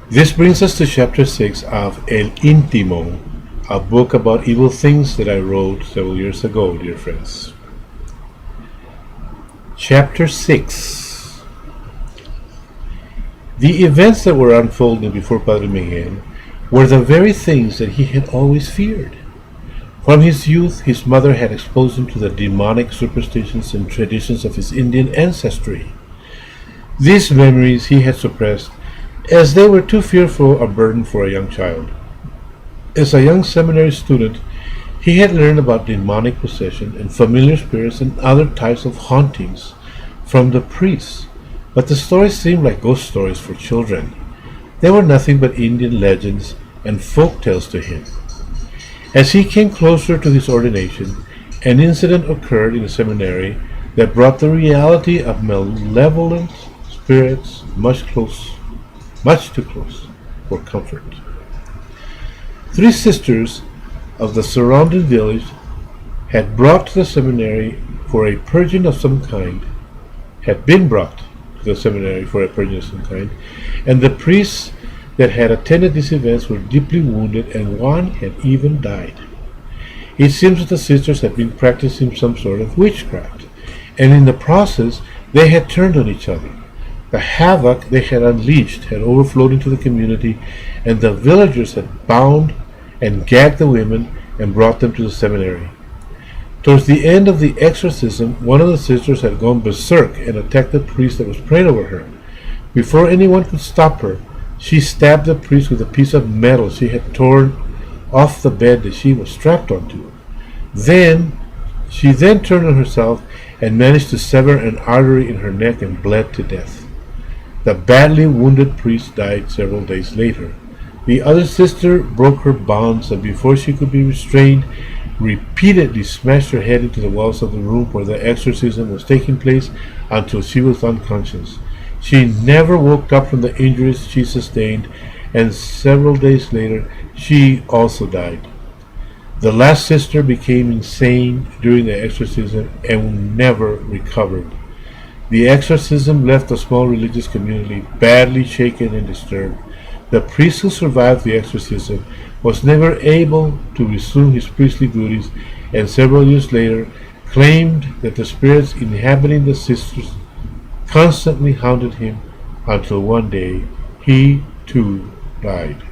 This brings us to chapter 6 of El Intimo, a book about evil things that I wrote several years ago, dear friends. Chapter 6. The events that were unfolding before Padre Miguel were the very things that he had always feared. From his youth, his mother had exposed him to the demonic superstitions and traditions of his Indian ancestry. These memories he had suppressed, as they were too fearful a burden for a young child. As a young seminary student, he had learned about demonic possession and familiar spirits and other types of hauntings from the priests, but the stories seemed like ghost stories for children. They were nothing but Indian legends and folk tales to him. As he came closer to his ordination, an incident occurred in the seminary that brought the reality of malevolent spirits much too close for comfort. 3 sisters of the surrounding village had brought to the seminary for a purging of some kind, had been brought to the seminary for a purging of some kind, and the priests that had attended these events were deeply wounded, and one had even died. It seems that the sisters had been practicing some sort of witchcraft, and in the process they had turned on each other. The havoc they had unleashed had overflowed into the community, and the villagers had bound and gagged the women and brought them to the seminary. Towards the end of the exorcism, one of the sisters had gone berserk and attacked the priest that was praying over her. Before anyone could stop her, she stabbed the priest with a piece of metal she had torn off the bed that she was strapped onto. She turned on herself and managed to sever an artery in her neck and bled to death. The badly wounded priest died several days later. The other sister broke her bonds, and before she could be restrained, repeatedly smashed her head into the walls of the room where the exorcism was taking place until she was unconscious. She never woke up from the injuries she sustained, and several days later she also died. The last sister became insane during the exorcism and never recovered. The exorcism left the small religious community badly shaken and disturbed. The priest who survived the exorcism was never able to resume his priestly duties, and several years later claimed that the spirits inhabiting the sisters constantly haunted him until one day he too died.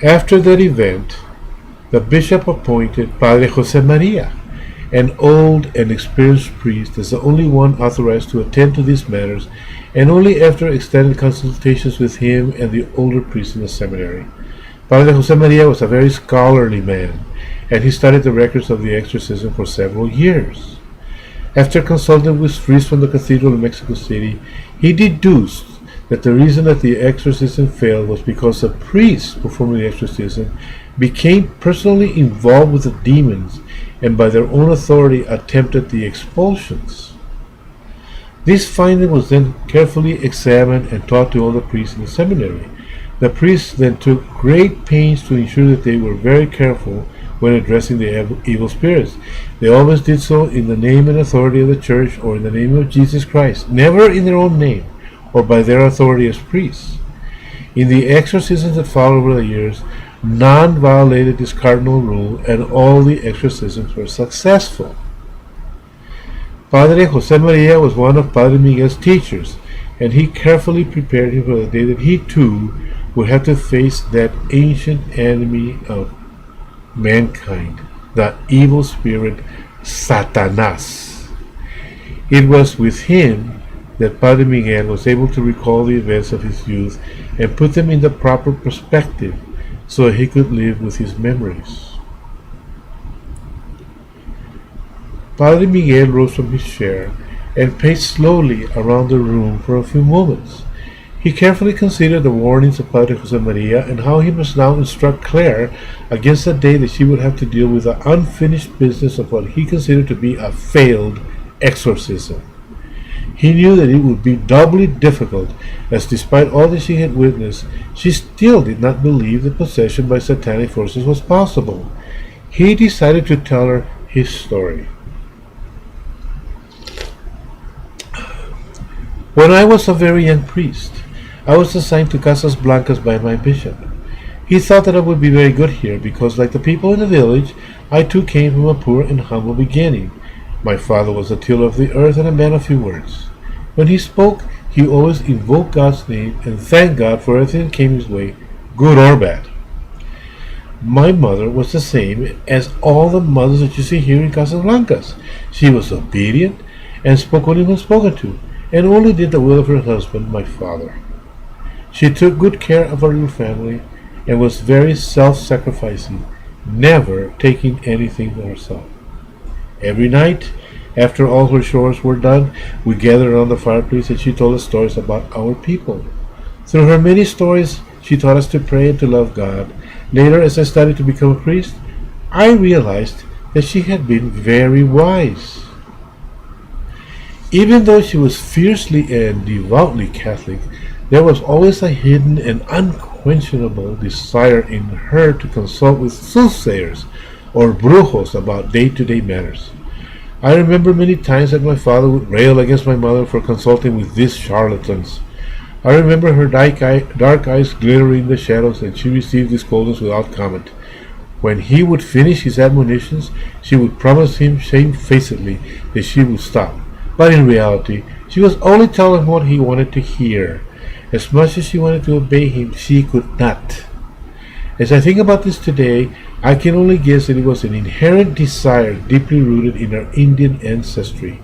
After that event, the bishop appointed Padre Jose Maria, an old and experienced priest, as the only one authorized to attend to these matters, and only after extended consultations with him and the older priests in the seminary. Padre Jose Maria was a very scholarly man, and he studied the records of the exorcism for several years. After consulting with priests from the cathedral in Mexico City, he deduced that the reason that the exorcism failed was because the priests performing the exorcism became personally involved with the demons and by their own authority attempted the expulsions. This finding was then carefully examined and taught to all the priests in the seminary. The priests then took great pains to ensure that they were very careful when addressing the evil spirits. They always did so in the name and authority of the church or in the name of Jesus Christ, never in their own name or by their authority as priests. In the exorcisms that followed over the years, none violated this cardinal rule, and all the exorcisms were successful. Padre Jose Maria was one of Padre Miguel's teachers, and he carefully prepared him for the day that he too would have to face that ancient enemy of mankind, the evil spirit Satanas. It was with him that Padre Miguel was able to recall the events of his youth and put them in the proper perspective so he could live with his memories. Padre Miguel rose from his chair and paced slowly around the room for a few moments. He carefully considered the warnings of Padre Jose Maria and how he must now instruct Claire against the day that she would have to deal with the unfinished business of what he considered to be a failed exorcism. He knew that it would be doubly difficult, as despite all that she had witnessed, she still did not believe that possession by satanic forces was possible. He decided to tell her his story. When I was a very young priest, I was assigned to Casas Blancas by my bishop. He thought that I would be very good here because, like the people in the village, I too came from a poor and humble beginning. My father was a tiller of the earth and a man of few words. When he spoke, he always invoked God's name and thanked God for everything that came his way, good or bad. My mother was the same as all the mothers that you see here in Casablancas. She was obedient and spoke only when spoken to, and only did the will of her husband, my father. She took good care of our little family and was very self-sacrificing, never taking anything for herself. Every night, after all her chores were done, we gathered around the fireplace and she told us stories about our people. Through her many stories, she taught us to pray and to love God. Later, as I studied to become a priest, I realized that she had been very wise. Even though she was fiercely and devoutly Catholic, there was always a hidden and unquenchable desire in her to consult with soothsayers or brujos about day-to-day matters. I remember many times that my father would rail against my mother for consulting with these charlatans. I remember her dark eyes glittering in the shadows, and she received his scoldings without comment. When he would finish his admonitions, she would promise him shamefacedly that she would stop. But in reality, she was only telling him what he wanted to hear. As much as she wanted to obey him, she could not. As I think about this today, I can only guess that it was an inherent desire deeply rooted in her Indian ancestry.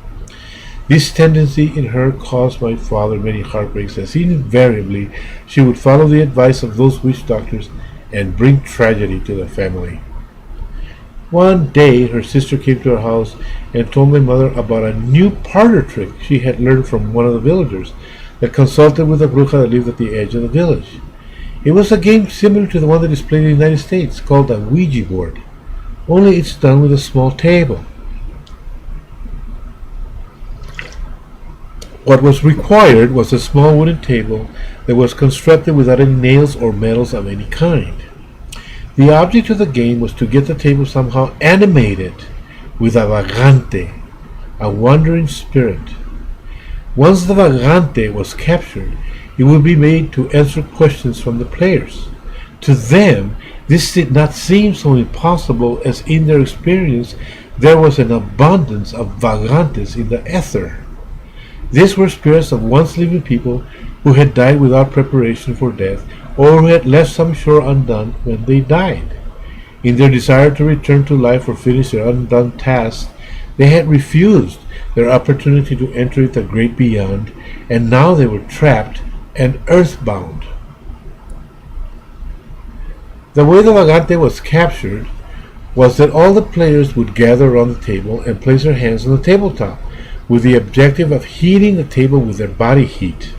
This tendency in her caused my father many heartbreaks, as invariably she would follow the advice of those witch doctors and bring tragedy to the family. One day her sister came to our house and told my mother about a new parlor trick she had learned from one of the villagers that consulted with a bruja that lived at the edge of the village. It was a game similar to the one that is played in the United States, called a Ouija board, only it's done with a small table. What was required was a small wooden table that was constructed without any nails or metals of any kind. The object of the game was to get the table somehow animated with a vagante, a wandering spirit. Once the vagante was captured, it would be made to answer questions from the players. To them, this did not seem so impossible, as in their experience there was an abundance of vagantes in the ether. These were spirits of once living people who had died without preparation for death, or who had left some chore undone when they died. In their desire to return to life or finish their undone tasks, they had refused their opportunity to enter the great beyond, and now they were trapped and earthbound. The way the vagante was captured was that all the players would gather around the table and place their hands on the tabletop, with the objective of heating the table with their body heat.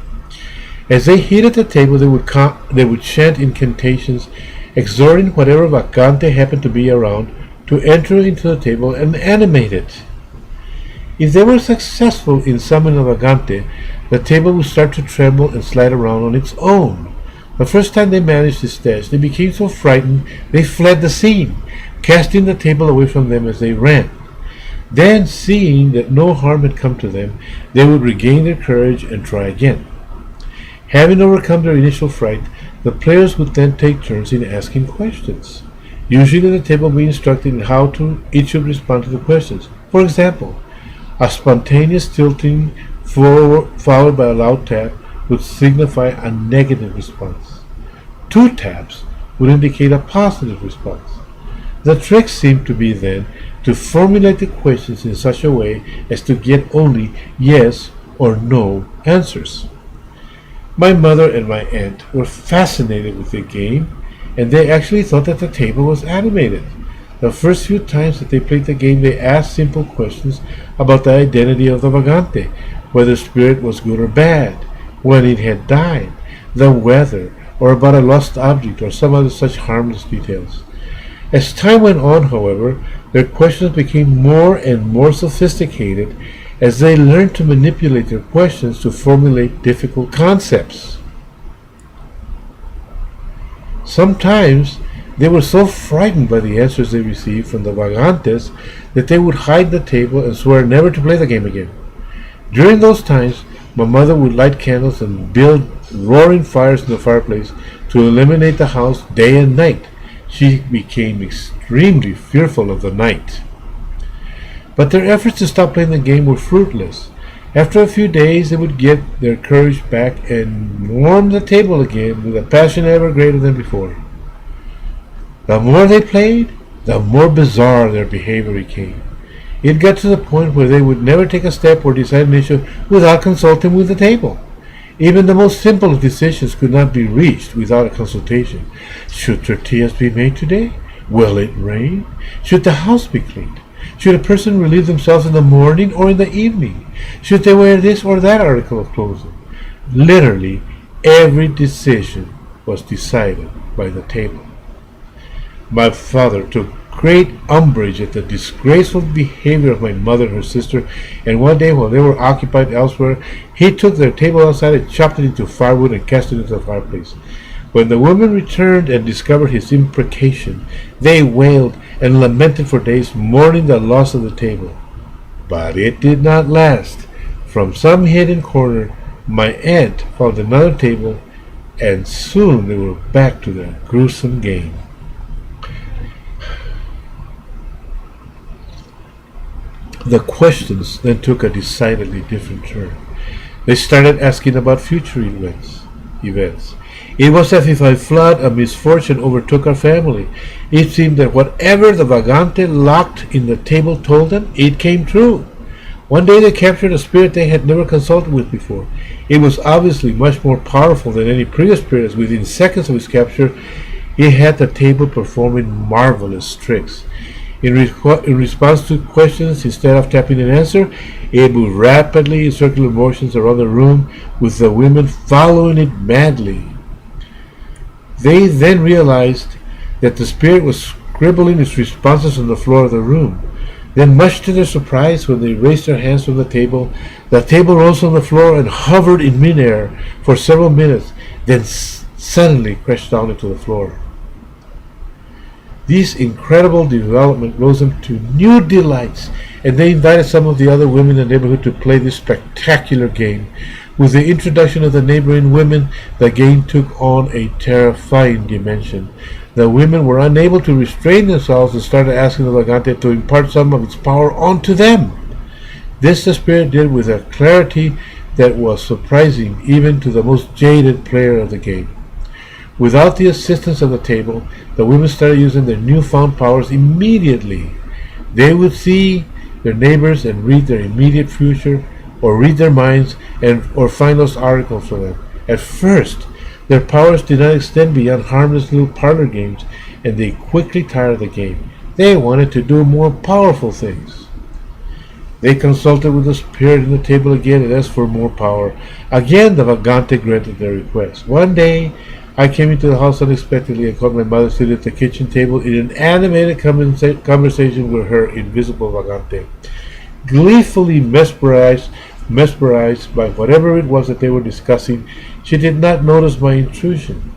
As they heated the table, they would chant incantations, exhorting whatever vacante happened to be around to enter into the table and animate it. If they were successful in summoning a vagante, the table would start to tremble and slide around on its own. The first time they managed this test, they became so frightened they fled the scene, casting the table away from them as they ran. Then, seeing that no harm had come to them, they would regain their courage and try again. Having overcome their initial fright, the players would then take turns in asking questions. Usually the table would be instructed in how each should respond to the questions. For example, a spontaneous tilting followed by a loud tap would signify a negative response. 2 taps would indicate a positive response. The trick seemed to be then to formulate the questions in such a way as to get only yes or no answers. My mother and my aunt were fascinated with the game, and they actually thought that the table was animated. The first few times that they played the game, they asked simple questions about the identity of the vagante, whether spirit was good or bad, when it had died, the weather, or about a lost object or some other such harmless details. As time went on, however, their questions became more and more sophisticated as they learned to manipulate their questions to formulate difficult concepts. Sometimes they were so frightened by the answers they received from the vagantes that they would hide the table and swear never to play the game again. During those times, my mother would light candles and build roaring fires in the fireplace to illuminate the house day and night. She became extremely fearful of the night. But their efforts to stop playing the game were fruitless. After a few days, they would get their courage back and warm the table again with a passion ever greater than before. The more they played, the more bizarre their behavior became. It got to the point where they would never take a step or decide an issue without consulting with the table. Even the most simple of decisions could not be reached without a consultation. Should tortillas be made today? Will it rain? Should the house be cleaned? Should a person relieve themselves in the morning or in the evening? Should they wear this or that article of clothing? Literally, every decision was decided by the table. My father took great umbrage at the disgraceful behavior of my mother and her sister, and one day while they were occupied elsewhere, he took their table outside and chopped it into firewood and cast it into the fireplace. When the women returned and discovered his imprecation, they wailed and lamented for days, mourning the loss of the table. But it did not last. From some hidden corner, my aunt found another table, and soon they were back to their gruesome game. The questions then took a decidedly different turn. They started asking about future events. It was as if a flood of misfortune overtook our family. It seemed that whatever the vagante locked in the table told them, it came true. One day they captured a spirit they had never consulted with before. It was obviously much more powerful than any previous spirit, as within seconds of its capture, it had the table performing marvelous tricks. In response to questions, instead of tapping an answer, it moved rapidly in circular motions around the room, with the women following it madly. They then realized that the spirit was scribbling its responses on the floor of the room. Then, much to their surprise, when they raised their hands from the table rose on the floor and hovered in midair for several minutes, then suddenly crashed down into the floor. This incredible development rose them to new delights, and they invited some of the other women in the neighborhood to play this spectacular game. With the introduction of the neighboring women, the game took on a terrifying dimension. The women were unable to restrain themselves and started asking the vagante to impart some of its power onto them. This the spirit did with a clarity that was surprising even to the most jaded player of the game. Without the assistance of the table, the women started using their newfound powers immediately. They would see their neighbors and read their immediate future, or read their minds or find those articles for them. At first, their powers did not extend beyond harmless little parlor games, and they quickly tired of the game. They wanted to do more powerful things. They consulted with the spirit in the table again and asked for more power. Again, the vagante granted their request. One day, I came into the house unexpectedly and caught my mother sitting at the kitchen table in an animated conversation with her invisible vagante. Gleefully mesmerized by whatever it was that they were discussing, she did not notice my intrusion.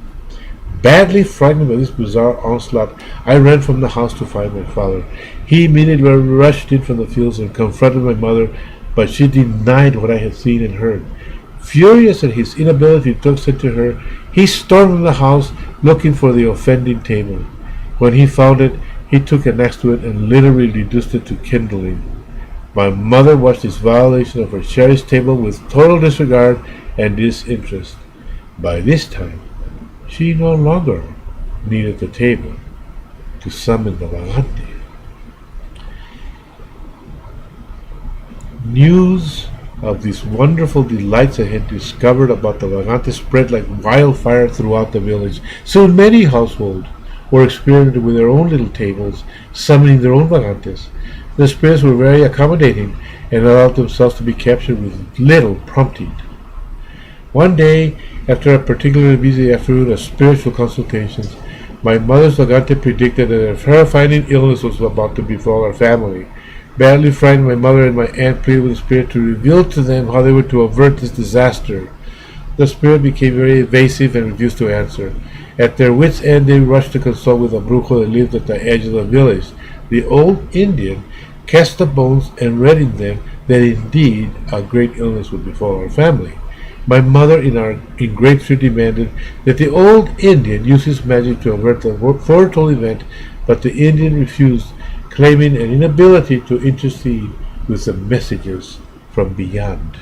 Badly frightened by this bizarre onslaught, I ran from the house to find my father. He immediately rushed in from the fields and confronted my mother, but she denied what I had seen and heard. Furious at his inability to talk to her, he stormed the house looking for the offending table. When he found it, he took an axe to it and literally reduced it to kindling. My mother watched this violation of her cherished table with total disregard and disinterest. By this time, she no longer needed the table to summon the vagante. News of these wonderful delights I had discovered about the vagante spread like wildfire throughout the village. Soon many households were experimenting with their own little tables, summoning their own vagantes. The spirits were very accommodating and allowed themselves to be captured with little prompting. One day, after a particularly busy afternoon of spiritual consultations, my mother's vagante predicted that a terrifying illness was about to befall our family. Badly frightened, my mother and my aunt pleaded with the spirit to reveal to them how they were to avert this disaster. The spirit became very evasive and refused to answer. At their wits' end, they rushed to consult with a brujo that lived at the edge of the village. The old Indian cast the bones and read in them that indeed a great illness would befall our family. My mother in great fear demanded that the old Indian use his magic to avert the foretold event, but the Indian refused, claiming an inability to intercede with the messages from beyond.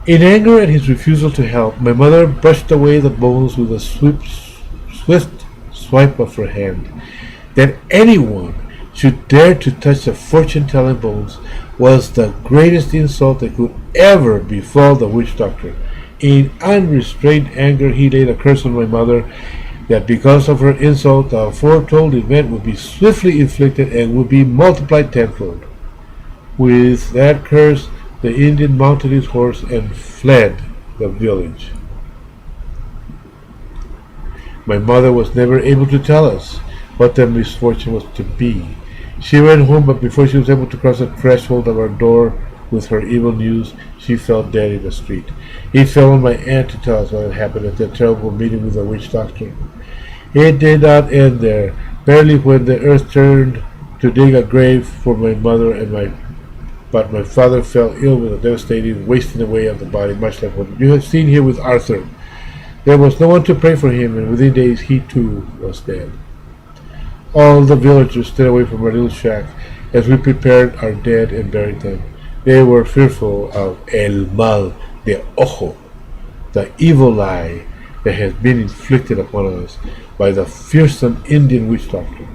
In anger at his refusal to help, my mother brushed away the bones with a swift swipe of her hand. That anyone should dare to touch the fortune-telling bones was the greatest insult that could ever befall the witch doctor. In unrestrained anger, he laid a curse on my mother that because of her insult, the foretold event would be swiftly inflicted and would be multiplied tenfold. With that curse, the Indian mounted his horse and fled the village. My mother was never able to tell us what the misfortune was to be. She ran home, but before she was able to cross the threshold of our door with her evil news, she fell dead in the street. It fell on my aunt to tell us what had happened at that terrible meeting with the witch doctor. It did not end there. Barely when the earth turned to dig a grave for my mother but my father fell ill with a devastating wasting away of the body, much like what you have seen here with Arthur. There was no one to pray for him, and within days he too was dead. All the villagers stayed away from our little shack as we prepared our dead and buried them. They were fearful of el mal de ojo, the evil eye that has been inflicted upon us by the fearsome Indian witch doctor.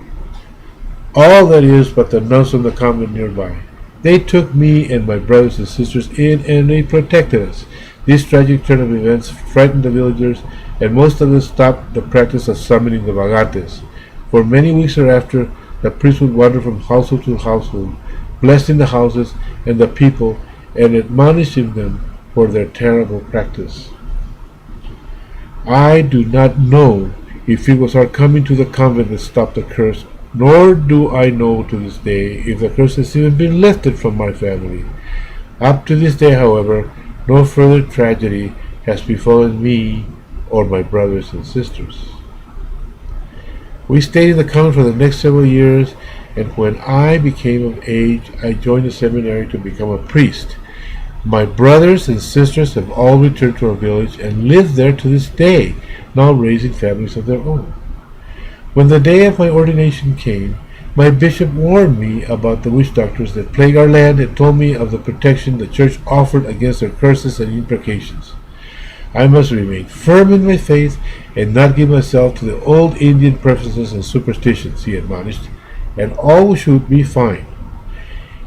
All that is but the nuns on the convent nearby. They took me and my brothers and sisters in, and they protected us. This tragic turn of events frightened the villagers, and most of them stopped the practice of summoning the vagates. For many weeks thereafter, the priest would wander from household to household, blessing the houses and the people, and admonishing them for their terrible practice. I do not know if it was our coming to the convent that stopped the curse, nor do I know to this day if the curse has even been lifted from my family. Up to this day, however, no further tragedy has befallen me or my brothers and sisters. We stayed in the convent for the next several years, and when I became of age, I joined the seminary to become a priest. My brothers and sisters have all returned to our village and live there to this day, now raising families of their own. When the day of my ordination came, my bishop warned me about the witch doctors that plague our land and told me of the protection the church offered against their curses and imprecations. I must remain firm in my faith and not give myself to the old Indian preferences and superstitions, he admonished, and all should be fine.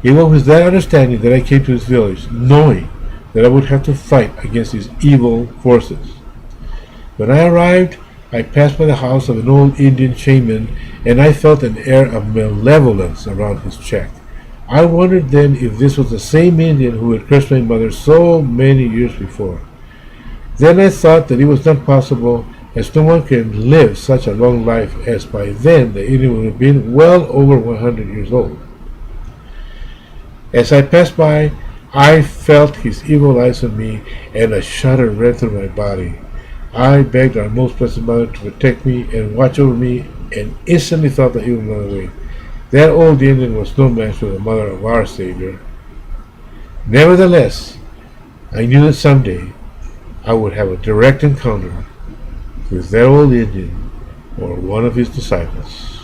It was with that understanding that I came to this village, knowing that I would have to fight against these evil forces. When I arrived, I passed by the house of an old Indian shaman, and I felt an air of malevolence around his check. I wondered then if this was the same Indian who had cursed my mother so many years before. Then I thought that it was not possible, as no one can live such a long life, as by then the Indian would have been well over 100 years old. As I passed by, I felt his evil eyes on me, and a shudder ran through my body. I begged our most blessed Mother to protect me and watch over me, and instantly thought that he would run away. That old Indian was no match for the mother of our Savior. Nevertheless, I knew that someday I would have a direct encounter with that old Indian or one of his disciples.